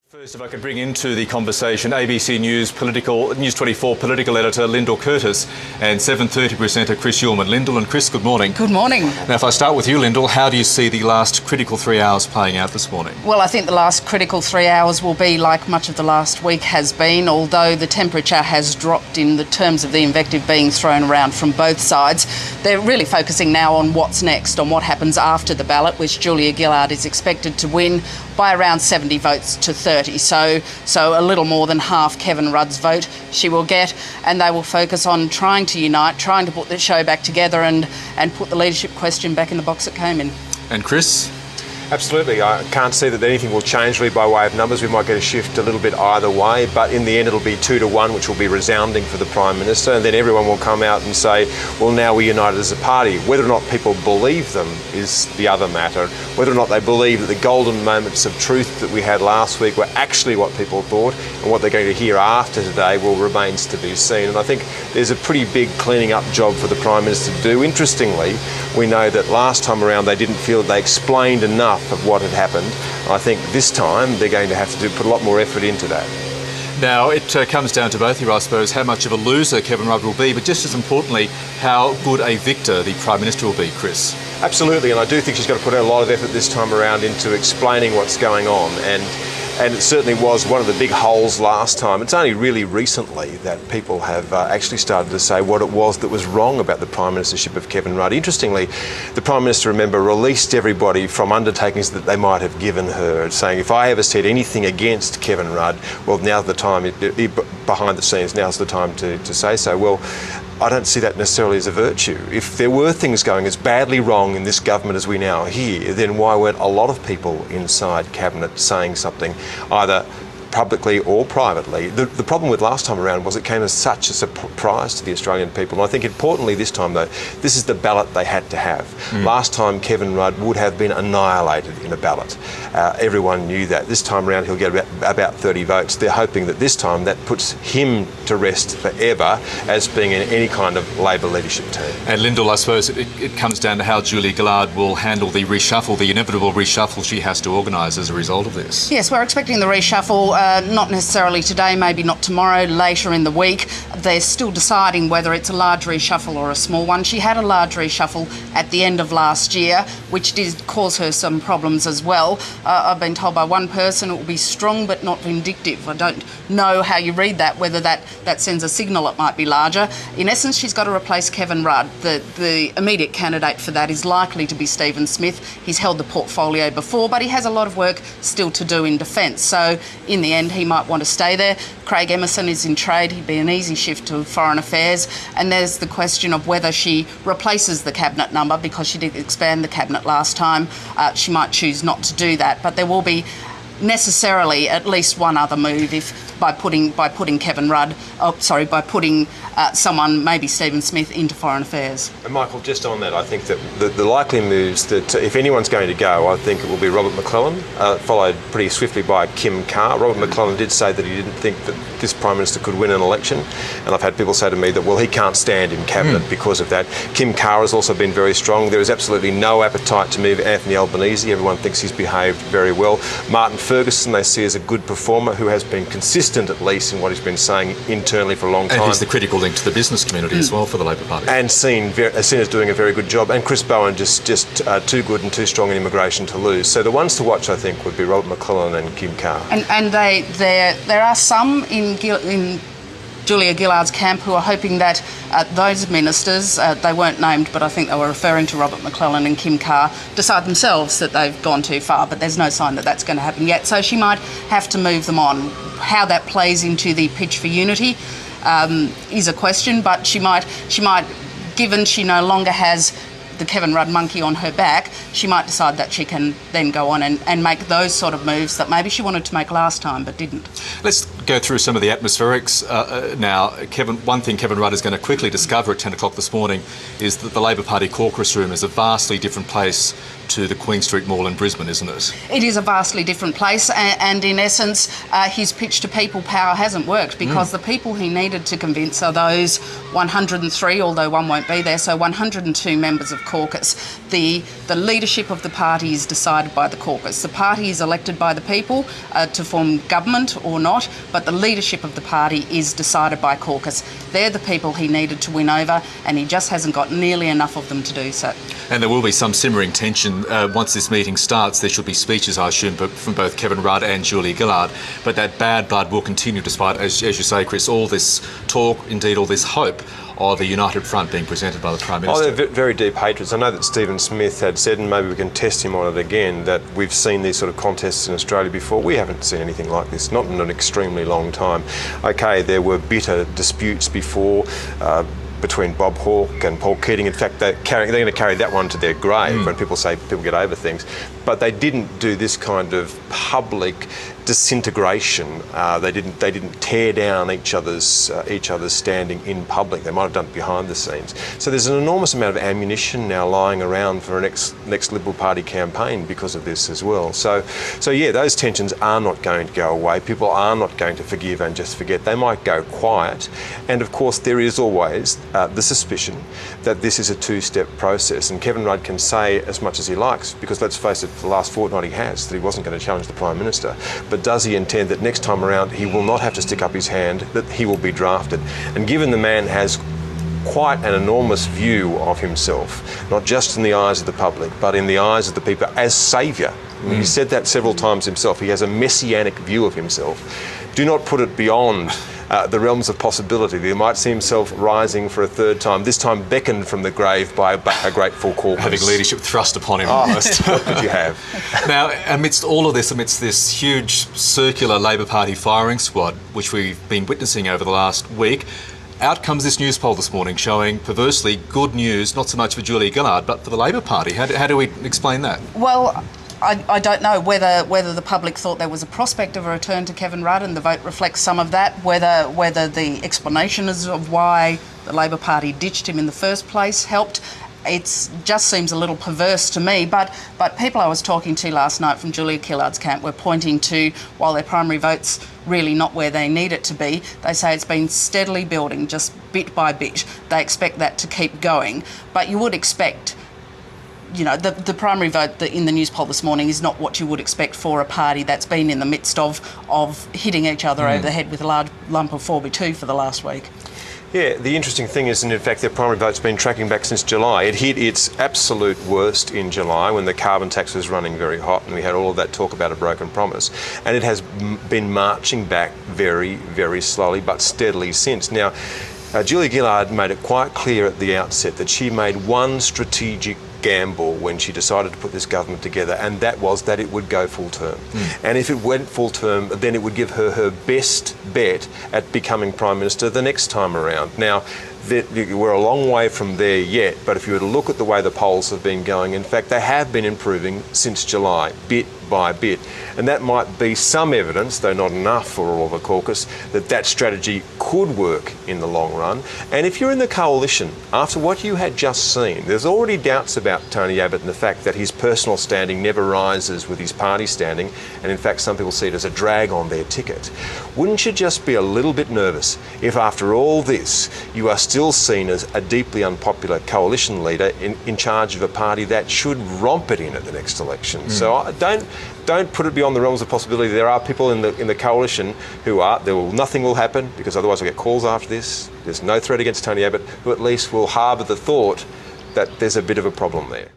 First, if I could bring into the conversation ABC News News 24 political editor Lyndal Curtis and 7:30 presenter Chris Uhlmann. Lyndal and Chris, good morning. Good morning. Now, if I start with you, Lyndal, how do you see the last critical 3 hours playing out this morning? Well, I think the last critical 3 hours will be like much of the last week has been, although the temperature has dropped in the terms of the invective being thrown around from both sides. They're really focusing now on what's next, on what happens after the ballot, which Julia Gillard is expected to win by around 70 votes to 30. So a little more than half Kevin Rudd's vote she will get, and they will focus on trying to unite, trying to put the show back together and put the leadership question back in the box it came in. And Chris? Absolutely. I can't see that anything will change really by way of numbers. We might get a shift a little bit either way, but in the end it'll be 2-1, which will be resounding for the Prime Minister, and then everyone will come out and say, well, now we're united as a party. Whether or not people believe them is the other matter. Whether or not they believe that the golden moments of truth that we had last week were actually what people thought and what they're going to hear after today remains to be seen. And I think there's a pretty big cleaning up job for the Prime Minister to do. Interestingly, we know that last time around they didn't feel that they explained enough of what had happened. I think this time they're going to have to put a lot more effort into that. Now, it comes down to both of you, I suppose, how much of a loser Kevin Rudd will be, but just as importantly, how good a victor the Prime Minister will be, Chris. Absolutely, and I do think she's got to put a lot of effort this time around into explaining what's going on, and it certainly was one of the big holes last time. It's only really recently that people have actually started to say what it was that was wrong about the Prime Ministership of Kevin Rudd. Interestingly, the Prime Minister, remember, released everybody from undertakings that they might have given her, saying, if I ever said anything against Kevin Rudd, well, now's the time, behind the scenes, now's the time to say so. Well, I don't see that necessarily as a virtue. If there were things going as badly wrong in this government as we now hear, then why weren't a lot of people inside Cabinet saying something, either publicly or privately? The problem with last time around was it came as such a surprise to the Australian people. And I think importantly this time, though, this is the ballot they had to have. Last time Kevin Rudd would have been annihilated in a ballot. Everyone knew that. This time around he'll get about 30 votes. They're hoping that this time that puts him to rest forever as being in any kind of Labor leadership team. And Lyndal, I suppose it comes down to how Julia Gillard will handle the reshuffle, the inevitable reshuffle she has to organise as a result of this. Yes, we're expecting the reshuffle, not necessarily today, maybe not tomorrow, later in the week. They're still deciding whether it's a large reshuffle or a small one. She had a large reshuffle at the end of last year, which did cause her some problems as well. I've been told by one person it will be strong but not vindictive. I don't know how you read that, whether that sends a signal it might be larger. In essence, she's got to replace Kevin Rudd. The immediate candidate for that is likely to be Stephen Smith. He's held the portfolio before, but he has a lot of work still to do in defence. So in the end, he might want to stay there. Craig Emerson is in trade. He'd be an easy shift to Foreign Affairs. And there's the question of whether she replaces the cabinet number, because she did expand the cabinet last time. She might choose not to do that, but there will be necessarily at least one other move by putting Kevin Rudd, by putting someone, maybe Stephen Smith, into Foreign Affairs. And Michael, just on that, I think that the likely moves that if anyone's going to go, I think it will be Robert McClellan, followed pretty swiftly by Kim Carr. Robert McClellan did say that he didn't think that this Prime Minister could win an election, and I've had people say to me that, well, he can't stand in Cabinet because of that. Kim Carr has also been very strong. There is absolutely no appetite to move Anthony Albanese. Everyone thinks he's behaved very well. Martin Ferguson they see as a good performer who has been consistent, at least, in what he's been saying internally for a long time. And he's the critical link to the business community as well for the Labor Party. And seen as doing a very good job. And Chris Bowen just too good and too strong in immigration to lose. So the ones to watch, I think, would be Robert McClellan and Kim Carr. And there are some in Julia Gillard's camp who are hoping that those ministers, they weren't named, but I think they were referring to Robert McClellan and Kim Carr, decide themselves that they've gone too far, but there's no sign that that's going to happen yet. So she might have to move them on. How that plays into the pitch for unity is a question, but she might, given she no longer has the Kevin Rudd monkey on her back, she might decide that she can then go on and make those sort of moves that maybe she wanted to make last time but didn't. Let's go through some of the atmospherics now. One thing Kevin Rudd is going to quickly discover at 10 o'clock this morning is that the Labor Party caucus room is a vastly different place to the Queen Street Mall in Brisbane, isn't it? It is a vastly different place, and in essence, his pitch to people power hasn't worked, because the people he needed to convince are those 103, although one won't be there, so 102 members of caucus. The leadership of the party is decided by the caucus. The party is elected by the people to form government or not, but the leadership of the party is decided by caucus. They're the people he needed to win over, and he just hasn't got nearly enough of them to do so. And there will be some simmering tension once this meeting starts. There should be speeches, I assume, from both Kevin Rudd and Julia Gillard, but that bad blood will continue despite, as you say, Chris, all this talk, indeed all this hope of a united front being presented by the Prime Minister. Oh, they're very deep hatreds. I know that Stephen Smith had said, and maybe we can test him on it again, that we've seen these sort of contests in Australia before. We haven't seen anything like this, not in an extremely long time. OK, there were bitter disputes before between Bob Hawke and Paul Keating. In fact, they're going to carry that one to their grave when people say people get over things. But they didn't do this kind of public disintegration. They didn't tear down each other's standing in public. They might have done it behind the scenes. So there's an enormous amount of ammunition now lying around for a next Liberal Party campaign because of this as well. So yeah, those tensions are not going to go away. People are not going to forgive and just forget. They might go quiet. And of course, there is always the suspicion that this is a two-step process. And Kevin Rudd can say as much as he likes, because let's face it, for the last fortnight he has, that he wasn't going to challenge the Prime Minister. But does he intend that next time around he will not have to stick up his hand, that he will be drafted? And given the man has quite an enormous view of himself, not just in the eyes of the public, but in the eyes of the people as saviour. He said that several times himself. He has a messianic view of himself. Do not put it beyond the realms of possibility. He might see himself rising for a third time, this time beckoned from the grave by a grateful caucus. Having leadership thrust upon him almost. What could you have? Now, amidst all of this, amidst this huge circular Labor Party firing squad, which we've been witnessing over the last week, out comes this news poll this morning showing, perversely, good news, not so much for Julia Gillard, but for the Labor Party. How do we explain that? Well, I don't know whether the public thought there was a prospect of a return to Kevin Rudd, and the vote reflects some of that, whether the explanation of why the Labor Party ditched him in the first place helped. It just seems a little perverse to me, but people I was talking to last night from Julia Gillard's camp were pointing to, while their primary vote's really not where they need it to be, they say it's been steadily building, just bit by bit. They expect that to keep going, but you would expect, you know, the primary vote in the news poll this morning is not what you would expect for a party that's been in the midst of hitting each other over the head with a large lump of 4x2 for the last week. Yeah, the interesting thing is, and in fact, their primary vote's been tracking back since July. It hit its absolute worst in July when the carbon tax was running very hot and we had all of that talk about a broken promise. And it has been marching back very, very slowly but steadily since. Now, Julia Gillard made it quite clear at the outset that she made one strategic gamble when she decided to put this government together, and that was that it would go full term. And if it went full term, then it would give her best bet at becoming Prime Minister the next time around. Now, we're a long way from there yet, but if you were to look at the way the polls have been going, in fact, they have been improving since July, bit by bit. And that might be some evidence, though not enough for all of the caucus, that strategy could work in the long run. And if you're in the coalition, after what you had just seen, there's already doubts about Tony Abbott and the fact that his personal standing never rises with his party standing, and in fact some people see it as a drag on their ticket. Wouldn't you just be a little bit nervous if after all this you are still seen as a deeply unpopular coalition leader in charge of a party that should romp it in at the next election? So don't put it beyond the realms of possibility. There are people in the coalition who nothing will happen, because otherwise we'll get calls after this. There's no threat against Tony Abbott, who at least will harbour the thought that there's a bit of a problem there.